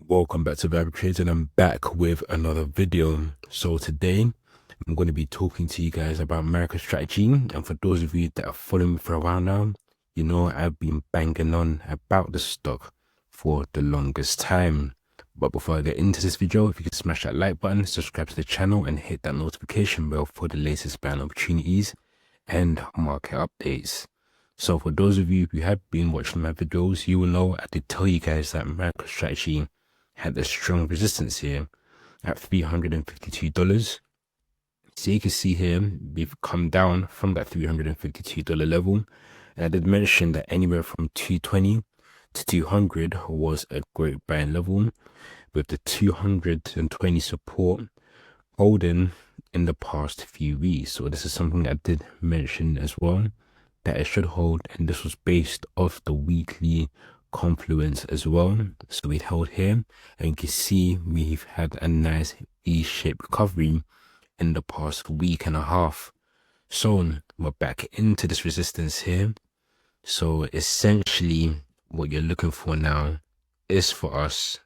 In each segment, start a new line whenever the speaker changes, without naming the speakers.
Welcome back to viperrspit, and I'm back with another video. So today I'm going to be talking to you guys about MicroStrategy, and for those of you that are following me for a while now, you know I've been banging on about the stock for the longest time. But before I get into this video, if you could smash that like button, subscribe to the channel and hit that notification bell for the latest buying opportunities and market updates. So for those of you who have been watching my videos, you will know I did tell you guys that MicroStrategy had a strong resistance here at $352. So you can see here we've come down from that $352 level, and I did mention that anywhere from 220 to 200 was a great buying level, with the 220 support holding in the past few weeks. So this is something that I did mention as well, that it should hold, and this was based off the weekly confluence as well. So we held here, and you can see we've had a nice V-shaped recovery in the past week and a half. So we're back into this resistance here. So essentially what you're looking for now is for us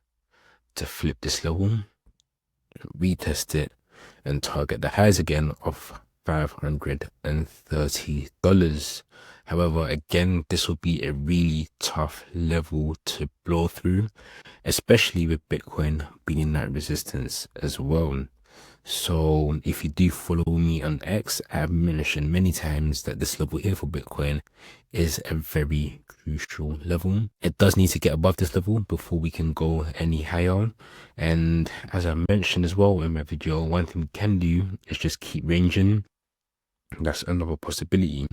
to flip this level, retest it, and target the highs again of $530. However, again, this will be a really tough level to blow through, especially with Bitcoin being in that resistance as well. So if you do follow me on X, I have mentioned many times that this level here for Bitcoin is a very crucial level. It does need to get above this level before we can go any higher. And as I mentioned as well in my video, one thing we can do is just keep ranging. That's another possibility.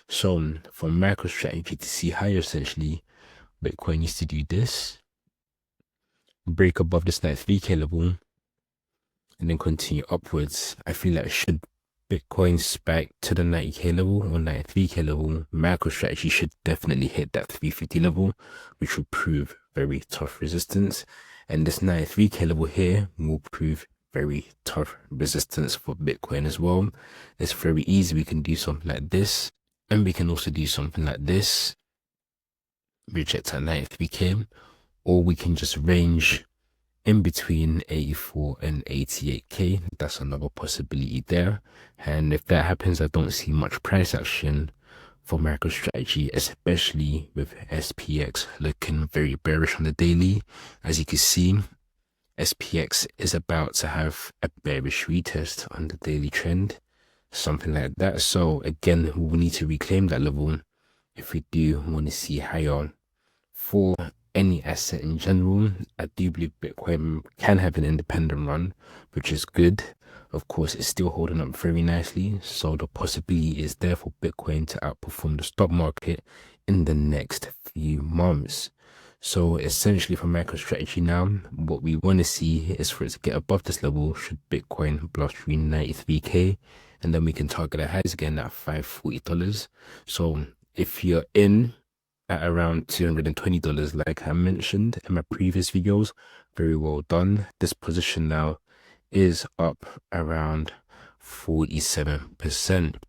So for MicroStrategy to see higher, essentially, Bitcoin needs to do this, break above this 93K level, and then continue upwards. I feel like should Bitcoin spike to the 90K level or 93K level, MicroStrategy should definitely hit that 350 level, which will prove very tough resistance. And this 93K level here will prove very tough resistance for Bitcoin as well. It's very easy. We can do something like this, and we can also do something like this, reject at 93K, or we can just range in between 84 and 88K. That's another possibility there. And if that happens, I don't see much price action for MicroStrategy, especially with SPX looking very bearish on the daily. As you can see, SPX is about to have a bearish retest on the daily trend, something like that. So again, we need to reclaim that level if we do want to see higher. For any asset in general, I do believe Bitcoin can have an independent run, which is good. Of course, it's still holding up very nicely, so the possibility is there for Bitcoin to outperform the stock market in the next few months. So essentially for MicroStrategy now, what we want to see is for it to get above this level should Bitcoin bluff through 93K, and then we can target the highs again at $540. So if you're in at around $220, like I mentioned in my previous videos, very well done. This position now is up around 47%.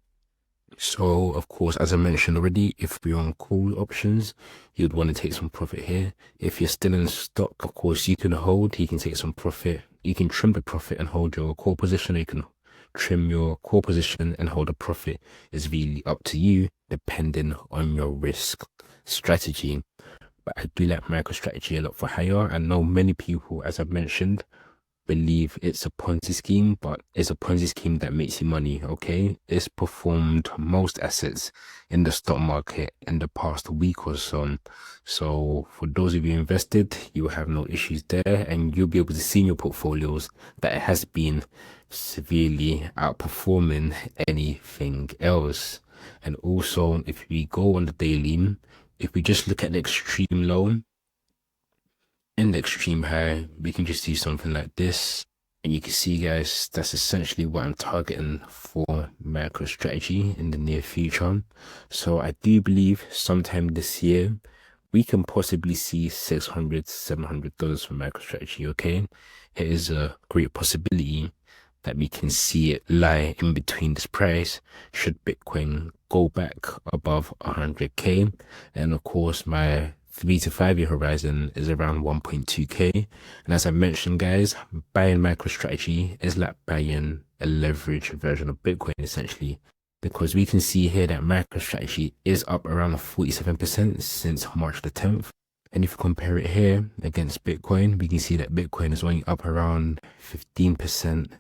So of course, as I mentioned already, if we're on call options, you'd want to take some profit here. If you're still in stock, of course, you can hold, you can take some profit, you can trim the profit and hold your core position, or you can trim your core position and hold a profit. Is really up to you, depending on your risk strategy. But I do like MicroStrategy a lot for higher. I know many people, as I've mentioned, believe it's a Ponzi scheme, but it's a Ponzi scheme that makes you money. Okay, it's performed most assets in the stock market in the past week or so. So for those of you invested, you will have no issues there, and you'll be able to see in your portfolios that it has been severely outperforming anything else. And also, if we go on the daily, if we just look at the extreme low and the extreme high, we can just do something like this, and you can see, guys, that's essentially what I'm targeting for MicroStrategy in the near future. So I do believe sometime this year we can possibly see $600-700 for MicroStrategy. Okay, it is a great possibility that we can see it lie in between this price should Bitcoin go back above 100K. And of course, my 3 to 5 year horizon is around 1.2k. And as I mentioned, guys, buying MicroStrategy is like buying a leveraged version of Bitcoin essentially, because we can see here that MicroStrategy is up around 47% since March the 10th. And if you compare it here against Bitcoin, we can see that Bitcoin is only up around 15%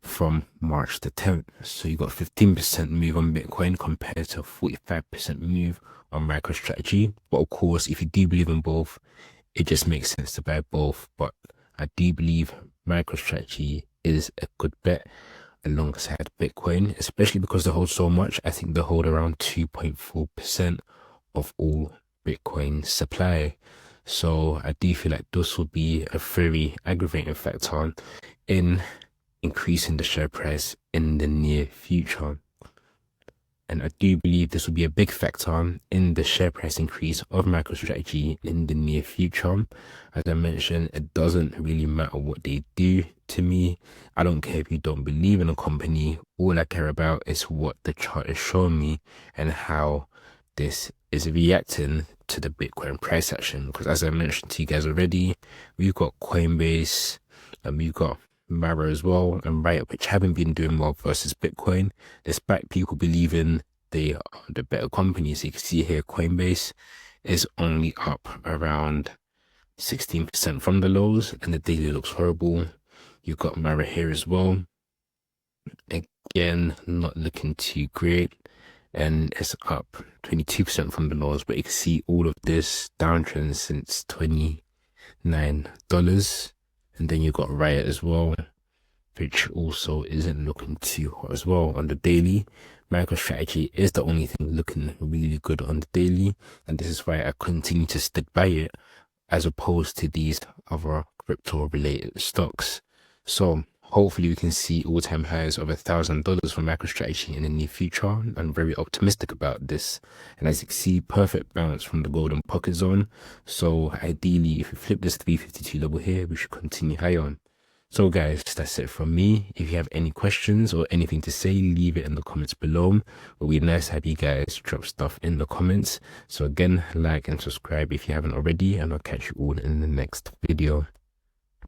from March the 10th. So you got 15% move on Bitcoin compared to a 45% move on MicroStrategy. But of course, if you do believe in both, it just makes sense to buy both. But I do believe MicroStrategy is a good bet alongside Bitcoin, especially because they hold so much. I think they hold around 2.4% of all Bitcoin supply. So I do feel like this will be a very aggravating factor in increasing the share price in the near future. And I do believe this will be a big factor in the share price increase of MicroStrategy in the near future. As I mentioned, it doesn't really matter what they do to me. I don't care if you don't believe in a company. All I care about is what the chart is showing me and how this is reacting to the Bitcoin price action. Because as I mentioned to you guys already, we've got Coinbase and we've got Mara as well and Riot, which haven't been doing well versus Bitcoin, despite people believing they are the better companies. You can see here Coinbase is only up around 16% from the lows, and the daily looks horrible. You've got Mara here as well, again not looking too great, and it's up 22% from the lows, but you can see all of this downtrend since $29. And then you've got Riot as well, which also isn't looking too hot as well. On the daily, MicroStrategy is the only thing looking really good on the daily, and this is why I continue to stick by it as opposed to these other crypto related stocks. So hopefully we can see all-time highs of $1,000 for MicroStrategy in the near future. I'm very optimistic about this, and as you can see, perfect bounce from the golden pocket zone. So ideally, if we flip this 352 level here, we should continue high on. So guys, that's it from me. If you have any questions or anything to say, leave it in the comments below. It would be nice to have you guys drop stuff in the comments. So again, like and subscribe if you haven't already, and I'll catch you all in the next video.